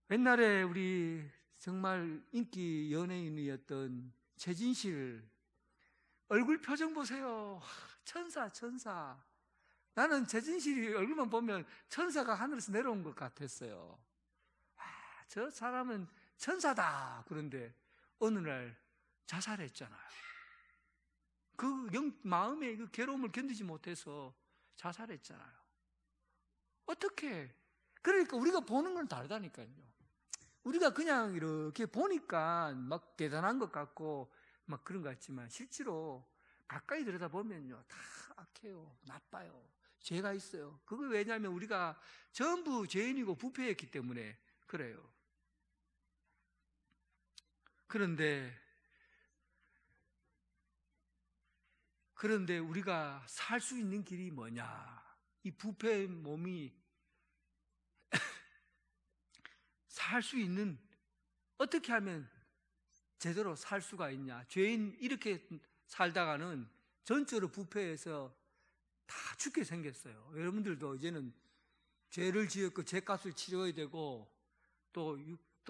Speaker 2: 옛날에 우리 정말 인기 연예인이었던 최진실 얼굴 표정 보세요. 천사. 나는 최진실이 얼굴만 보면 천사가 하늘에서 내려온 것 같았어요. 저 사람은 천사다. 그런데 어느 날 자살했잖아요. 마음의 그 괴로움을 견디지 못해서 자살했잖아요. 어떻게? 그러니까 우리가 보는 건 다르다니까요. 우리가 그냥 이렇게 보니까 막 대단한 것 같고 막 그런 것 같지만 실제로 가까이 들여다보면요, 다 악해요. 나빠요. 죄가 있어요. 그거 왜냐하면 우리가 전부 죄인이고 부패했기 때문에 그래요. 그런데 우리가 살 수 있는 길이 뭐냐? 이 부패의 몸이 살 수 있는, 어떻게 하면 제대로 살 수가 있냐? 죄인 이렇게 살다가는 전적으로 부패해서 다 죽게 생겼어요. 여러분들도 이제는 죄를 지었고 죄값을 치러야 되고 또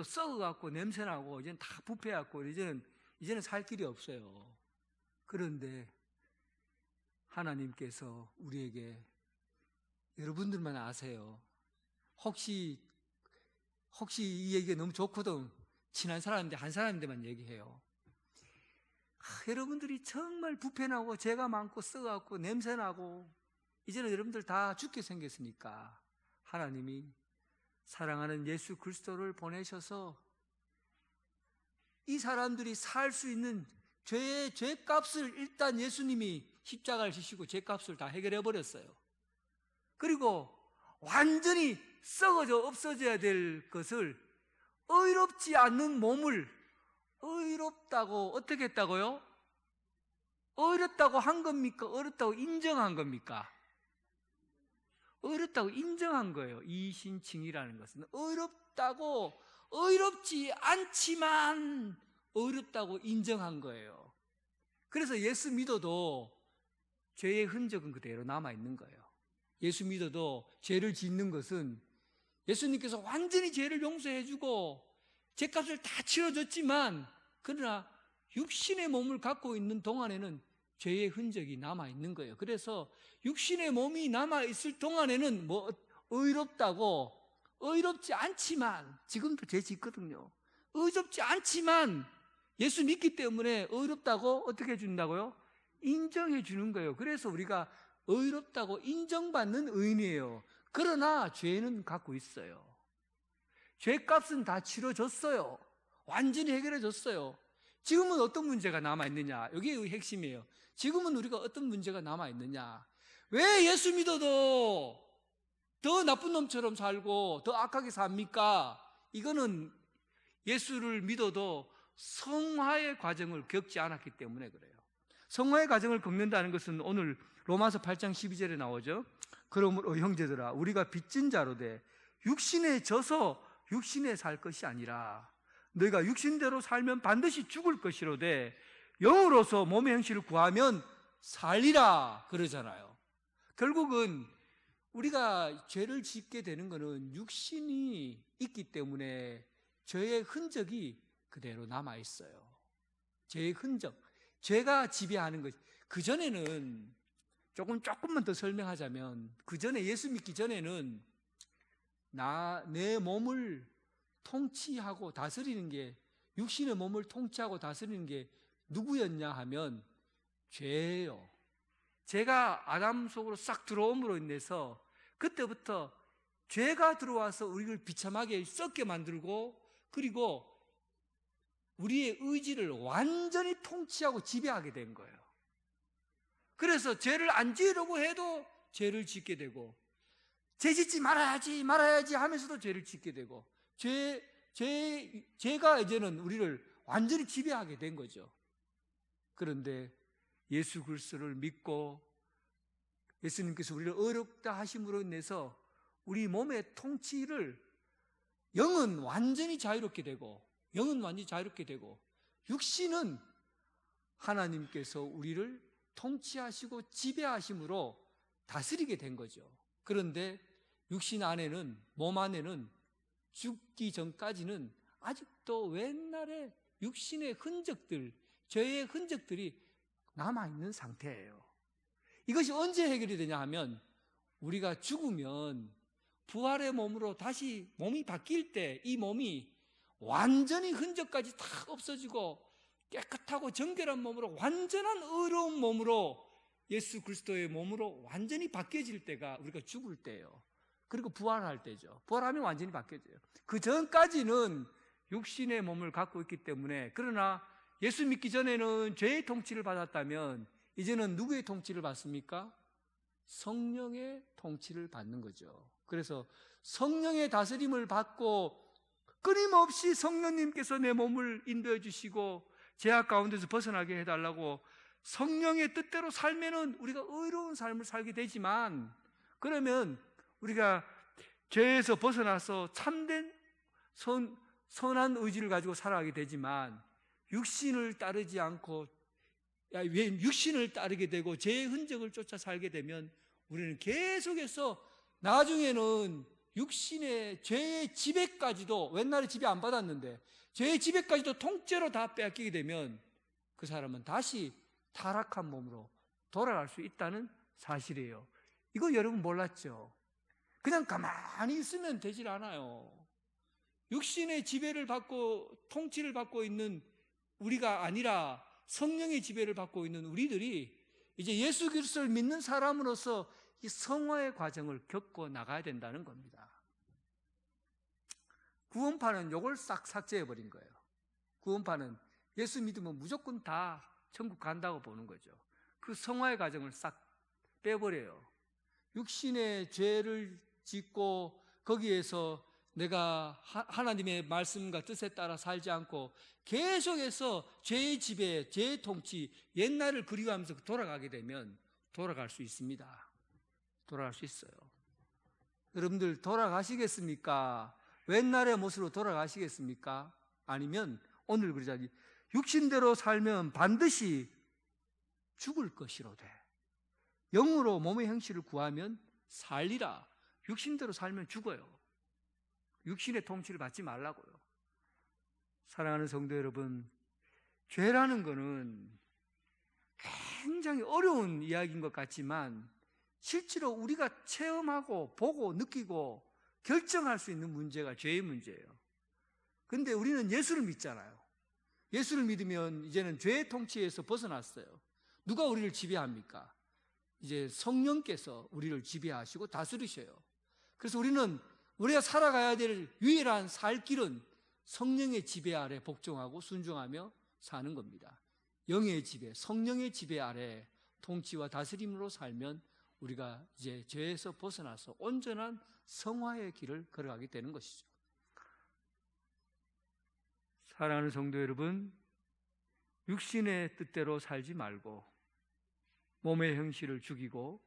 Speaker 2: 썩어갖고 냄새나고 이제는 다 부패해갖고 이제는 살 길이 없어요. 그런데 하나님께서 우리에게, 여러분들만 아세요. 혹시 이 얘기가 너무 좋거든. 친한 사람인데 한 사람인데만 얘기해요. 여러분들이 정말 부패나고 죄가 많고 썩어갖고 냄새나고 이제는 여러분들 다 죽게 생겼으니까 하나님이 사랑하는 예수 그리스도를 보내셔서 이 사람들이 살 수 있는 죄값을 일단 예수님이 십자가를 지시고 죄값을 다 해결해 버렸어요. 그리고 완전히 썩어져 없어져야 될 것을 의롭지 않는 몸을 의롭다고 어떻게 했다고요? 의롭다고 한 겁니까? 의롭다고 인정한 겁니까? 의롭다고 인정한 거예요. 이신칭이라는 것은 의롭다고, 의롭지 않지만 의롭다고 인정한 거예요. 그래서 예수 믿어도 죄의 흔적은 그대로 남아있는 거예요. 예수 믿어도 죄를 짓는 것은 예수님께서 완전히 죄를 용서해주고 죄값을 다 치러줬지만, 그러나 육신의 몸을 갖고 있는 동안에는 죄의 흔적이 남아있는 거예요. 그래서 육신의 몸이 남아있을 동안에는 의롭다고, 의롭지 않지만, 지금도 죄 짓거든요. 의롭지 않지만 예수 믿기 때문에 의롭다고 어떻게 해준다고요? 인정해 주는 거예요. 그래서 우리가 의롭다고 인정받는 의인이에요. 그러나 죄는 갖고 있어요. 죄값은 다 치러졌어요. 완전히 해결해 줬어요. 지금은 어떤 문제가 남아있느냐? 여기 핵심이에요. 지금은 우리가 어떤 문제가 남아있느냐? 왜 예수 믿어도 더 나쁜 놈처럼 살고 더 악하게 삽니까? 이거는 예수를 믿어도 성화의 과정을 겪지 않았기 때문에 그래요. 성화의 과정을 겪는다는 것은 오늘 로마서 8장 12절에 나오죠. 그러므로 형제들아, 우리가 빚진 자로 돼 육신에 져서 육신에 살 것이 아니라 너희가 육신대로 살면 반드시 죽을 것이로되 영으로서 몸의 형식을 구하면 살리라 그러잖아요. 결국은 우리가 죄를 짓게 되는 것은 육신이 있기 때문에 죄의 흔적이 그대로 남아있어요. 죄의 흔적, 죄가 지배하는 것. 그전에는 조금만 더 설명하자면, 그전에 예수 믿기 전에는 내 몸을 통치하고 다스리는 게, 육신의 몸을 통치하고 다스리는 게 누구였냐 하면 죄예요. 죄가 아담 속으로 싹 들어옴으로 인해서 그때부터 죄가 들어와서 우리를 비참하게 썩게 만들고, 그리고 우리의 의지를 완전히 통치하고 지배하게 된 거예요. 그래서 죄를 안 지으려고 해도 죄를 짓게 되고, 죄 짓지 말아야지 하면서도 죄를 짓게 되고, 죄가 이제는 우리를 완전히 지배하게 된 거죠. 그런데 예수 그리스도를 믿고 예수님께서 우리를 의롭다 하심으로 인해서 우리 몸의 통치를, 영은 완전히 자유롭게 되고, 육신은 하나님께서 우리를 통치하시고 지배하심으로 다스리게 된 거죠. 그런데 육신 안에는, 몸 안에는 죽기 전까지는 아직도 옛날에 육신의 흔적들, 죄의 흔적들이 남아있는 상태예요. 이것이 언제 해결이 되냐 하면, 우리가 죽으면 부활의 몸으로 다시 몸이 바뀔 때 이 몸이 완전히 흔적까지 다 없어지고 깨끗하고 정결한 몸으로, 완전한 의로운 몸으로, 예수 그리스도의 몸으로 완전히 바뀌어질 때가 우리가 죽을 때예요. 그리고 부활할 때죠. 부활하면 완전히 바뀌어져요. 그 전까지는 육신의 몸을 갖고 있기 때문에, 그러나 예수 믿기 전에는 죄의 통치를 받았다면 이제는 누구의 통치를 받습니까? 성령의 통치를 받는 거죠. 그래서 성령의 다스림을 받고 끊임없이 성령님께서 내 몸을 인도해 주시고 죄악 가운데서 벗어나게 해달라고 성령의 뜻대로 살면은 우리가 의로운 삶을 살게 되지만, 그러면 우리가 죄에서 벗어나서 참된 선한 의지를 가지고 살아가게 되지만, 육신을 따르지 않고 육신을 따르게 되고 죄의 흔적을 쫓아 살게 되면 우리는 계속해서
Speaker 3: 나중에는 육신의 죄의 지배까지도, 옛날에 지배 안 받았는데 죄의 지배까지도 통째로 다 빼앗기게 되면 그 사람은 다시 타락한 몸으로 돌아갈 수 있다는 사실이에요. 이거 여러분 몰랐죠? 그냥 가만히 있으면 되질 않아요. 육신의 지배를 받고 통치를 받고 있는 우리가 아니라 성령의 지배를 받고 있는 우리들이 이제 예수 그리스도를 믿는 사람으로서 이 성화의 과정을 겪고 나가야 된다는 겁니다. 구원파는 이걸 싹 삭제해버린 거예요. 구원파는 예수 믿으면 무조건 다 천국 간다고 보는 거죠. 그 성화의 과정을 싹 빼버려요. 육신의 죄를 짓고 거기에서 내가 하나님의 말씀과 뜻에 따라 살지 않고 계속해서 죄의 지배, 죄의 통치, 옛날을 그리워하면서 돌아가게 되면 돌아갈 수 있습니다. 돌아갈 수 있어요. 여러분들 돌아가시겠습니까? 옛날의 모습으로 돌아가시겠습니까? 아니면 오늘 그러자니 육신대로 살면 반드시 죽을 것이로되 영으로 몸의 형식을 구하면 살리라. 육신대로 살면 죽어요. 육신의 통치를 받지 말라고요. 사랑하는 성도 여러분, 죄라는 거는 굉장히 어려운 이야기인 것 같지만 실제로 우리가 체험하고 보고 느끼고 결정할 수 있는 문제가 죄의 문제예요. 그런데 우리는 예수를 믿잖아요. 예수를 믿으면 이제는 죄의 통치에서 벗어났어요. 누가 우리를 지배합니까? 이제 성령께서 우리를 지배하시고 다스리셔요. 그래서 우리는 우리가 살아가야 될 유일한 살 길은 성령의 지배 아래 복종하고 순종하며 사는 겁니다. 영의 지배, 성령의 지배 아래 통치와 다스림으로 살면 우리가 이제 죄에서 벗어나서 온전한 성화의 길을 걸어가게 되는 것이죠. 사랑하는 성도 여러분, 육신의 뜻대로 살지 말고 몸의 형식을 죽이고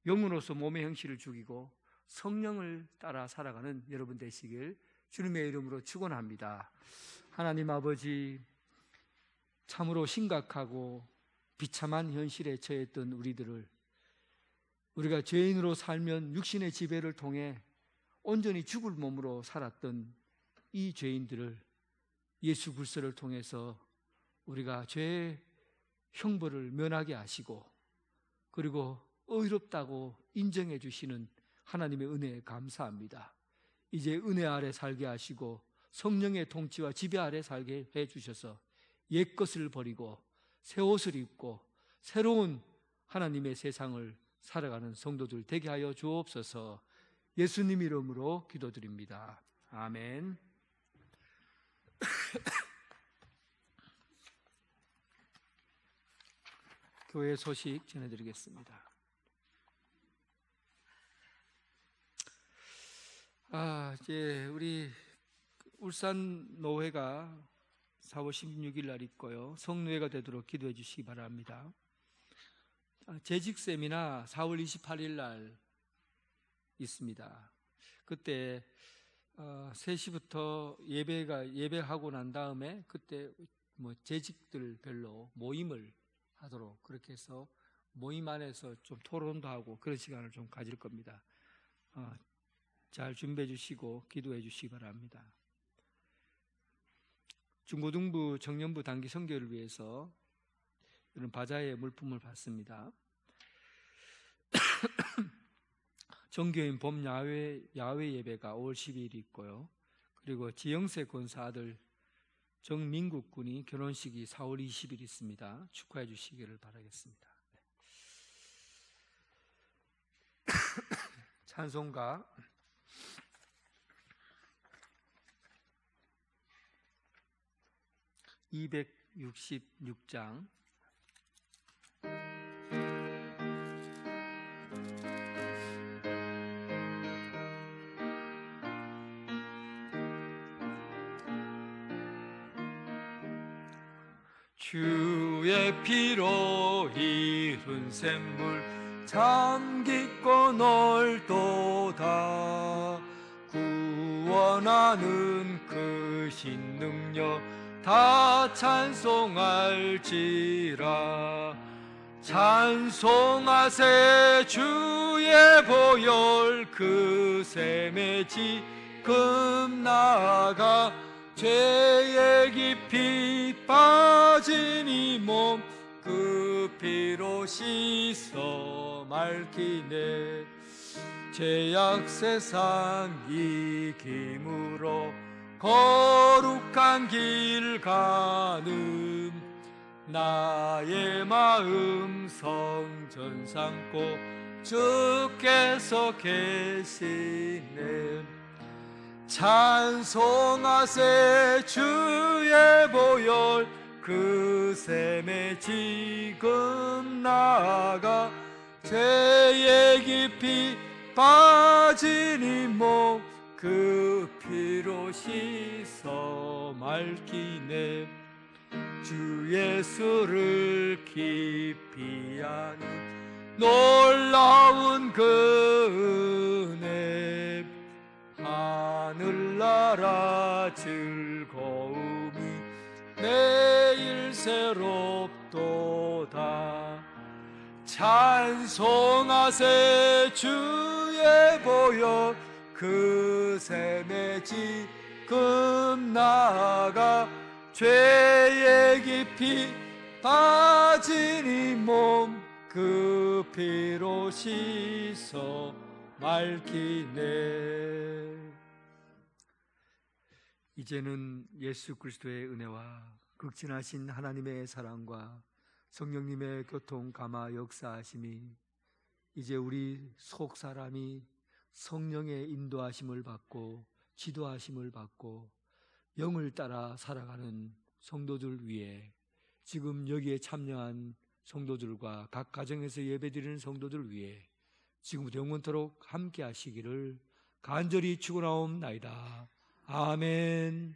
Speaker 3: 영으로서 몸의 형식을 죽이고 성령을 따라 살아가는 여러분 되시길 주님의 이름으로 축원합니다. 하나님 아버지, 참으로 심각하고 비참한 현실에 처했던 우리들을, 우리가 죄인으로 살면 육신의 지배를 통해 온전히 죽을 몸으로 살았던 이 죄인들을 예수 그리스도를 통해서 우리가 죄의 형벌을 면하게 하시고 그리고 의롭다고 인정해 주시는 하나님의 은혜에 감사합니다. 이제 은혜 아래 살게 하시고 성령의 통치와 지배 아래 살게 해 주셔서 옛것을 버리고 새 옷을 입고 새로운 하나님의 세상을 살아가는 성도들 되게 하여 주옵소서. 예수님 이름으로 기도드립니다. 아멘. 교회 소식 전해드리겠습니다. 이제 우리 울산 노회가 4월 16일 날 있고요. 성노회가 되도록 기도해 주시기 바랍니다. 재직 세미나 4월 28일 날 있습니다. 그때 3시부터 예배하고 난 다음에 그때 재직들 별로 모임을 하도록 그렇게 해서 모임 안에서 좀 토론도 하고 그런 시간을 좀 가질 겁니다. 잘 준비해 주시고 기도해 주시기 바랍니다. 중고등부 청년부 단기 선교를 위해서 이런 바자회 물품을 받습니다. 정교인 봄 야외 예배가 5월 12일이 있고요. 그리고 지영세 권사 아들 정민국 군이 결혼식이 4월 20일 있습니다. 축하해 주시기를 바라겠습니다. 찬송가 266장 주의 피로 이룬 샘물 참 깊고 넓도다. 구원하는 그 신능력 다 찬송할지라. 찬송하세 주의 보혈 그 샘에 지금 나아가 죄에 깊이 빠진 이 몸 그 피로 씻어 맑히네. 죄악 세상 이김으로 거룩한 길 가는 나의 마음 성전 삼고 주께서 계시네. 찬송하세 주의 보혈 그 샘에 지금 나아가 죄에 깊이 빠진 이 몸 그 피로 씻어 맑히네. 주 예수를 깊이 아는 놀라운 그 은혜 하늘나라 즐거움이 매일 새롭도다. 찬송하세 주의 보혈 그 샘에 지금 나아가 죄에 깊이 빠진 이 몸 그 피로 씻어 맑히네. 이제는 예수 그리스도의 은혜와 극진하신 하나님의 사랑과 성령님의 교통 감화 역사하심이 이제 우리 속 사람이 성령의 인도하심을 받고 지도하심을 받고 영을 따라 살아가는 성도들 위해 지금 여기에 참여한 성도들과 각 가정에서 예배드리는 성도들 위해 지금부터 영원토록 함께 하시기를 간절히 축원하옵나이다. 아멘.